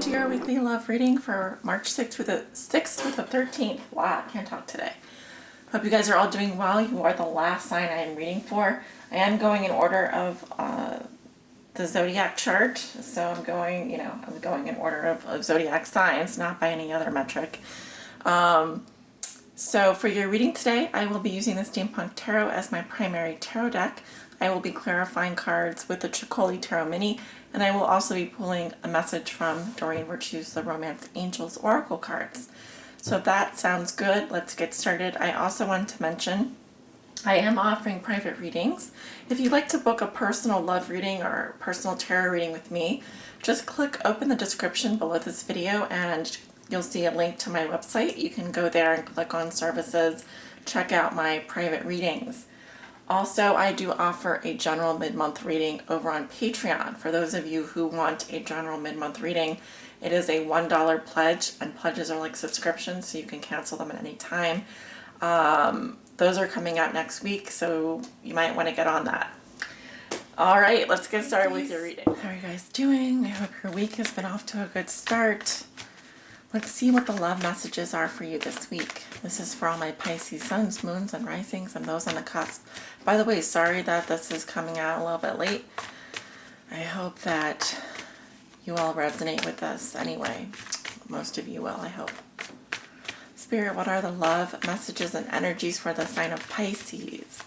to your weekly love reading for March 6th through the 13th. Wow, I can't talk today. Hope you guys are all doing well. You are the last sign I am reading for. I am going in order of the zodiac chart, so I'm going in order of zodiac signs, not by any other metric. So for your reading today, I will be using the Steampunk Tarot as my primary tarot deck. I will be clarifying cards with the Tricoli Tarot Mini, and I will also be pulling a message from Doreen Virtue's The Romance Angels Oracle cards. So if that sounds good, let's get started. I also want to mention I am offering private readings. If you'd like to book a personal love reading or personal tarot reading with me, just open the description below this video and you'll see a link to my website. You can go there and click on services, check out my private readings. Also, I do offer a general mid-month reading over on Patreon. For those of you who want a general mid-month reading, it is a $1 pledge, and pledges are like subscriptions, so you can cancel them at any time. Those are coming out next week, so you might want to get on that. All right, let's get started with your reading. How are you guys doing? I hope your week has been off to a good start. Let's see what the love messages are for you this week. This is for all my Pisces suns, moons, and risings, and those on the cusp. By the way, sorry that this is coming out a little bit late. I hope that you all resonate with this anyway. Most of you will, I hope. Spirit, what are the love messages and energies for the sign of Pisces?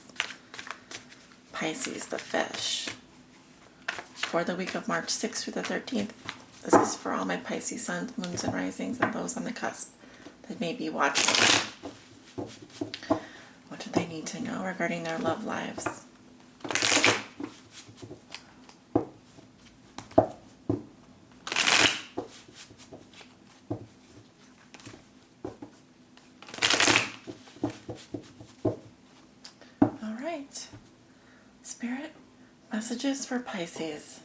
Pisces, the fish. For the week of March 6th through the 13th. This is for all my Pisces suns, moons, and risings, and those on the cusp that may be watching. What do they need to know regarding their love lives? All right. Spirit, messages for Pisces.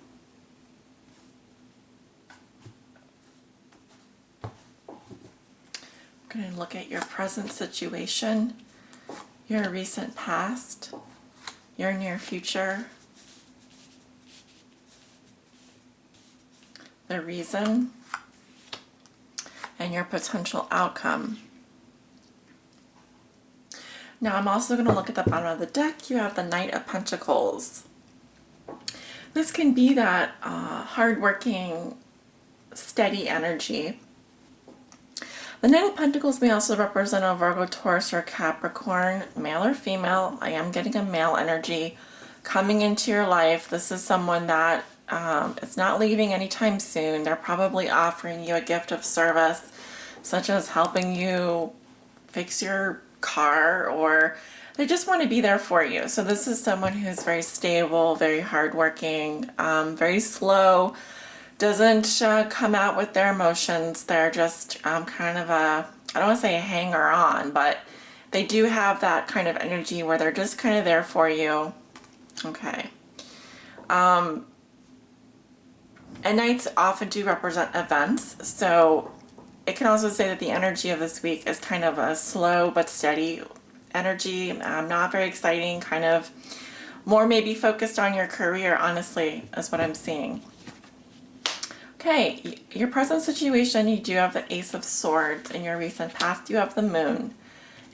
Going to look at your present situation, your recent past, your near future, the reason, and your potential outcome. Now I'm also going to look at the bottom of the deck. You have the Knight of Pentacles. This can be that hardworking, steady energy. The Knight of Pentacles may also represent a Virgo, Taurus, or Capricorn, male or female. I am getting a male energy coming into your life. This is someone that is not leaving anytime soon. They're probably offering you a gift of service, such as helping you fix your car, or they just want to be there for you. So this is someone who's very stable, very hardworking, very slow, doesn't come out with their emotions. They're just kind of I don't want to say a hanger-on, but they do have that kind of energy where they're just kind of there for you. Okay. And nights often do represent events, so it can also say that the energy of this week is kind of a slow but steady energy. Not very exciting, kind of more maybe focused on your career, honestly, is what I'm seeing. Okay, your present situation, you do have the Ace of Swords. In your recent past, you have the Moon.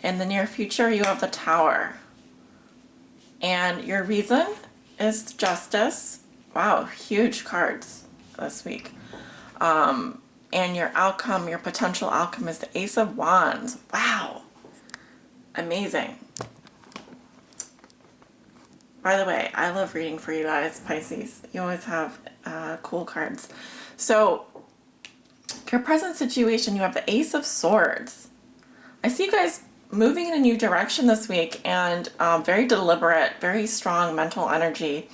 In the near future, you have the Tower. And your reason is Justice. Wow, huge cards this week. And your outcome, your potential outcome is the Ace of Wands. Wow, amazing. By the way, I love reading for you guys, Pisces. You always have cool cards. So, your present situation, you have the Ace of Swords. I see you guys moving in a new direction this week, and very deliberate, very strong mental energy.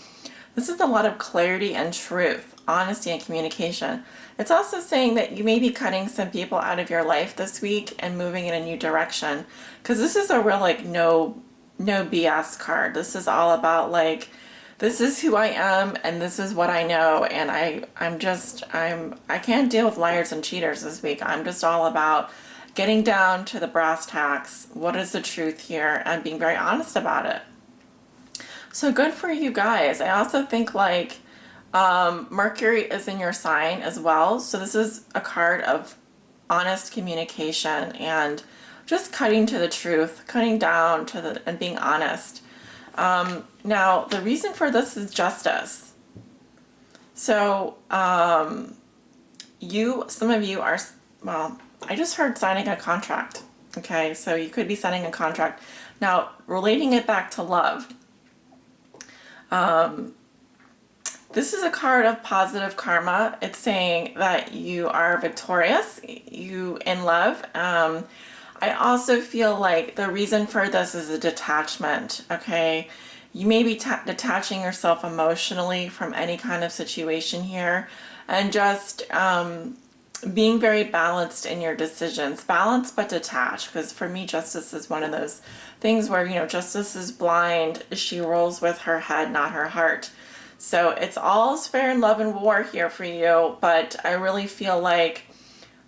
This is a lot of clarity and truth, honesty and communication. It's also saying that you may be cutting some people out of your life this week and moving in a new direction, because this is a real no BS card. This is all about this is who I am and this is what I know, and I can't deal with liars and cheaters this week. I'm just all about getting down to the brass tacks. What is the truth here, and being very honest about it. So good for you guys. I also think Mercury is in your sign as well. So this is a card of honest communication and just cutting to the truth, cutting down to the, and being honest. Now, the reason for this is justice. So, some of you are, well, I just heard signing a contract. Okay, so you could be signing a contract. Now, relating it back to love, this is a card of positive karma. It's saying that you are victorious, you in love. I also feel like the reason for this is a detachment, okay? You may be detaching yourself emotionally from any kind of situation here and just being very balanced in your decisions. Balanced but detached, because for me, justice is one of those things where, you know, justice is blind. She rolls with her head, not her heart. So it's all fair in love and war here for you, but I really feel like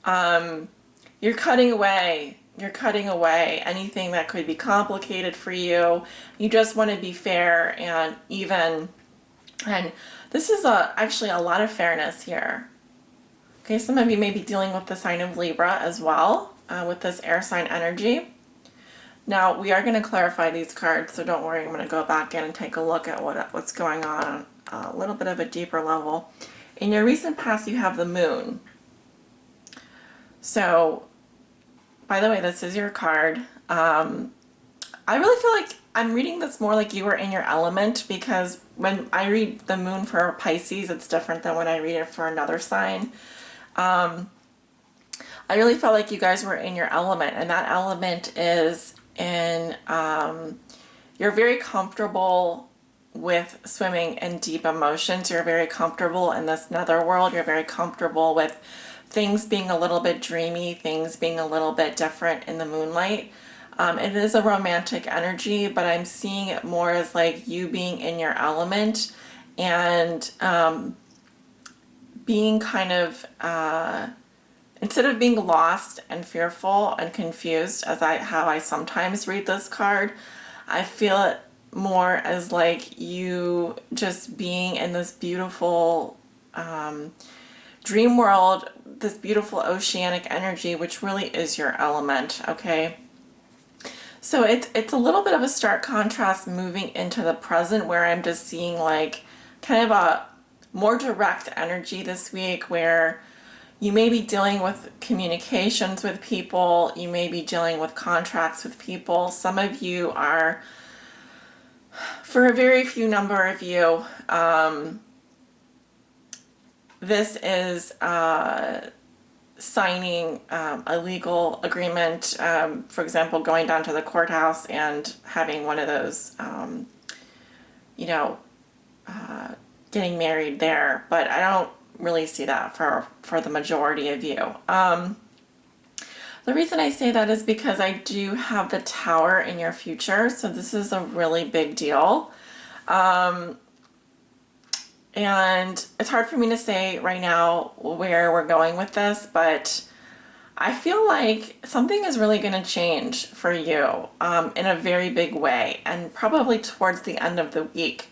you're cutting away. You're cutting away anything that could be complicated for you. You just want to be fair and even. And this is actually a lot of fairness here. Okay, some of you may be dealing with the sign of Libra as well, with this air sign energy. Now, we are going to clarify these cards, so don't worry. I'm going to go back in and take a look at what's going on a little bit of a deeper level. In your recent past, you have the moon. So, by the way, this is your card. I really feel like I'm reading this more like you were in your element, because when I read the moon for Pisces, it's different than when I read it for another sign. I really felt like you guys were in your element, and that element is in, you're very comfortable with swimming in deep emotions. You're very comfortable in this netherworld. You're very comfortable with things being a little bit dreamy, things being a little bit different in the moonlight. It is a romantic energy, but I'm seeing it more as like you being in your element and being kind of, instead of being lost and fearful and confused as how I sometimes read this card, I feel it more as like you just being in this beautiful dream world, this beautiful oceanic energy, which really is your element, okay? So it's a little bit of a stark contrast moving into the present, where I'm just seeing like kind of a more direct energy this week, where you may be dealing with communications with people, you may be dealing with contracts with people. Some of you are, for a very few number of you, this is signing a legal agreement, for example, going down to the courthouse and having one of those, getting married there. But I don't really see that for the majority of you. The reason I say that is because I do have the Tower in your future, so this is a really big deal. And it's hard for me to say right now where we're going with this, but I feel like something is really going to change for you in a very big way, and probably towards the end of the week.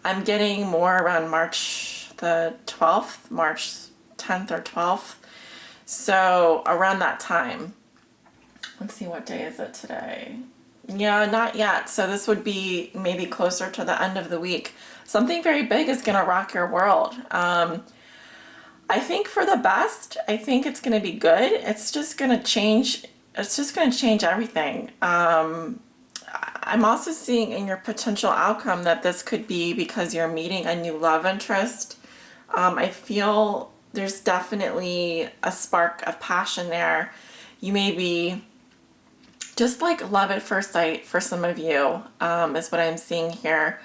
I'm getting more around March the 12th, March 10th or 12th. So around that time. Let's see, what day is it today? Yeah, not yet. So this would be maybe closer to the end of the week. Something very big is going to rock your world. I think for the best. I think it's going to be good. It's just going to change. It's just going to change everything. I'm also seeing in your potential outcome that this could be because you're meeting a new love interest. I feel there's definitely a spark of passion there. You may be just like love at first sight for some of you, is what I'm seeing here.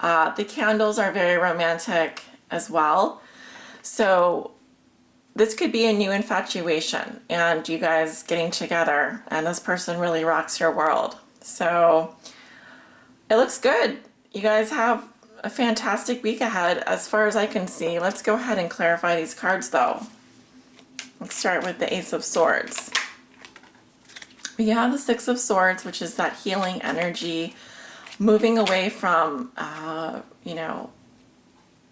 The candles are very romantic as well. So this could be a new infatuation and you guys getting together, and this person really rocks your world. So it looks good. You guys have a fantastic week ahead as far as I can see. Let's go ahead and clarify these cards though. Let's start with the Ace of Swords. We have the Six of Swords, which is that healing energy, moving away from,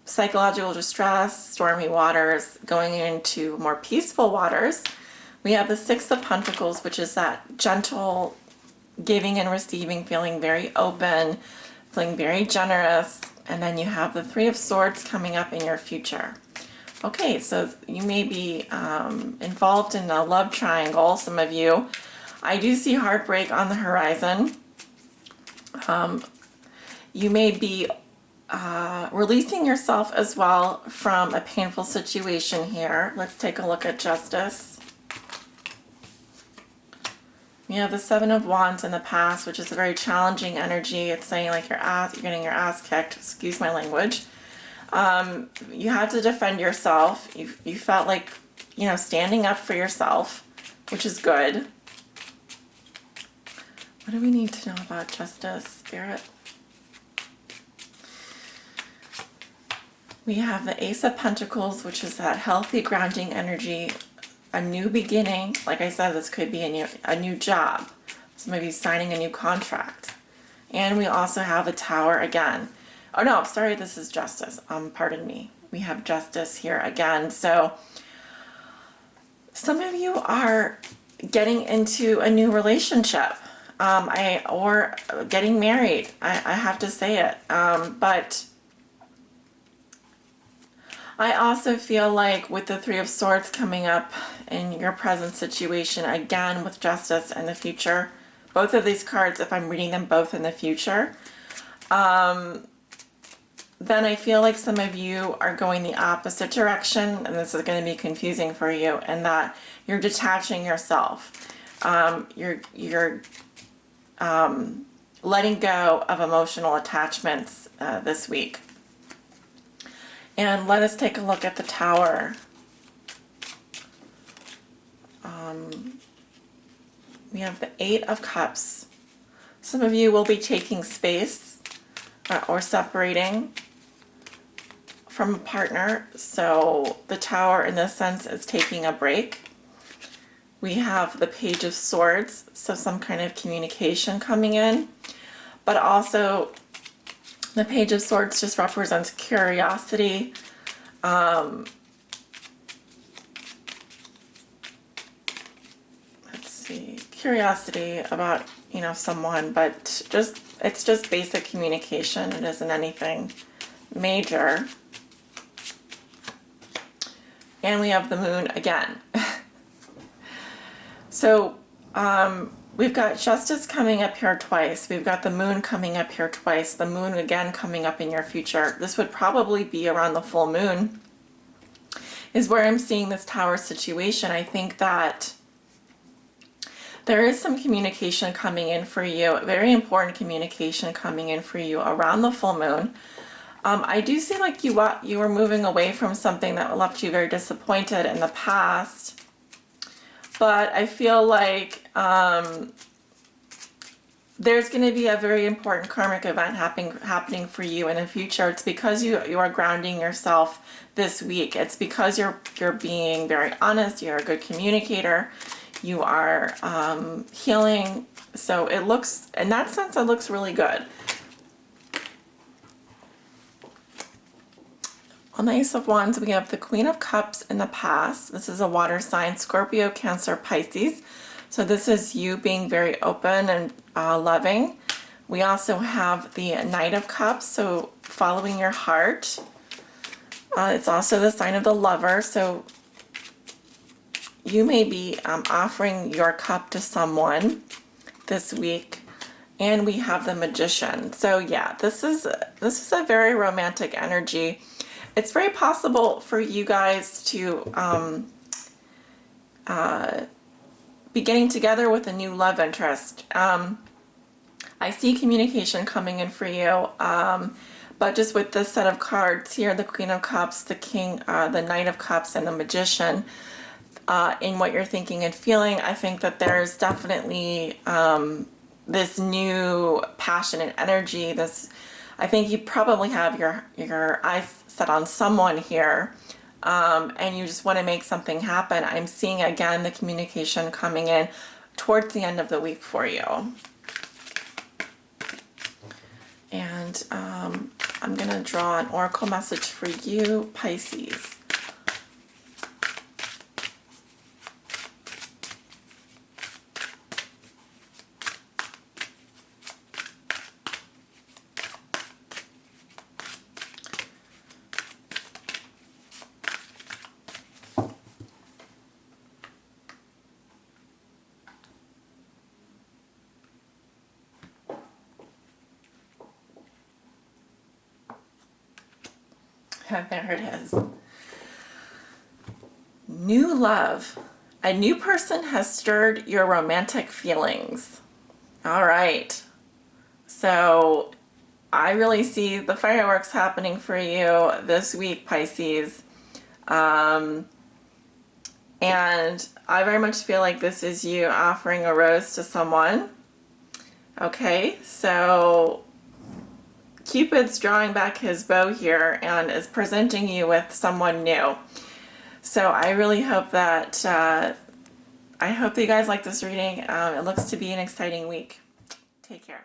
psychological distress, stormy waters, going into more peaceful waters. We have the Six of Pentacles, which is that gentle giving and receiving, feeling very open, feeling very generous. And then you have the Three of Swords coming up in your future. Okay, so you may be involved in a love triangle, some of you. I do see heartbreak on the horizon. You may be releasing yourself as well from a painful situation here. Let's take a look at Justice. We have the Seven of Wands in the past, which is a very challenging energy. It's saying like you're getting your ass kicked, excuse my language. You had to defend yourself. You felt like, you know, standing up for yourself, which is good. What do we need to know about Justice, Spirit? We have the Ace of Pentacles, which is that healthy grounding energy, a new beginning. Like I said, this could be a new job. Some of you signing a new contract. And we also have a Tower again. Oh no, sorry, this is Justice. Pardon me. We have Justice here again. So some of you are getting into a new relationship. Or getting married. I have to say it. But I also feel like with the Three of Swords coming up in your present situation, again with Justice in the future, both of these cards, if I'm reading them both in the future, then I feel like some of you are going the opposite direction, and this is going to be confusing for you, and that you're detaching yourself. You're letting go of emotional attachments this week. And let us take a look at the Tower. We have the Eight of Cups. Some of you will be taking space or separating from a partner. So the Tower in this sense is taking a break. We have the Page of Swords, so some kind of communication coming in. But also the Page of Swords just represents curiosity. Let's see, curiosity about, you know, someone, but it's just basic communication. It isn't anything major. And we have the Moon again. So, we've got Justice coming up here twice. We've got the Moon coming up here twice. The Moon again coming up in your future. This would probably be around the full moon is where I'm seeing this Tower situation. I think that there is some communication coming in for you, very important communication coming in for you around the full moon. I do see like you were moving away from something that left you very disappointed in the past. But I feel like there's going to be a very important karmic event happening for you in the future. It's because you are grounding yourself this week. It's because you're being very honest. You're a good communicator. You are healing. So it looks, in that sense, it looks really good. On the Ace of Wands, we have the Queen of Cups in the past. This is a water sign, Scorpio, Cancer, Pisces. So this is you being very open and loving. We also have the Knight of Cups, so following your heart. It's also the sign of the Lover, so you may be offering your cup to someone this week. And we have the Magician. So yeah, this is a very romantic energy. It's very possible for you guys to be getting together with a new love interest. I see communication coming in for you, but just with this set of cards here, the Queen of Cups, the King, the Knight of Cups, and the Magician, in what you're thinking and feeling, I think that there's definitely this new passion and energy. I think you probably have your eyes set on someone here, and you just want to make something happen. I'm seeing again the communication coming in towards the end of the week for you. And I'm I'm going to draw an oracle message for you, Pisces. There it is. New love. A new person has stirred your romantic feelings. All right. So I really see the fireworks happening for you this week, Pisces. And I very much feel like this is you offering a rose to someone. Okay, so Cupid's drawing back his bow here and is presenting you with someone new. So I really hope that you guys like this reading. It looks to be an exciting week. Take care.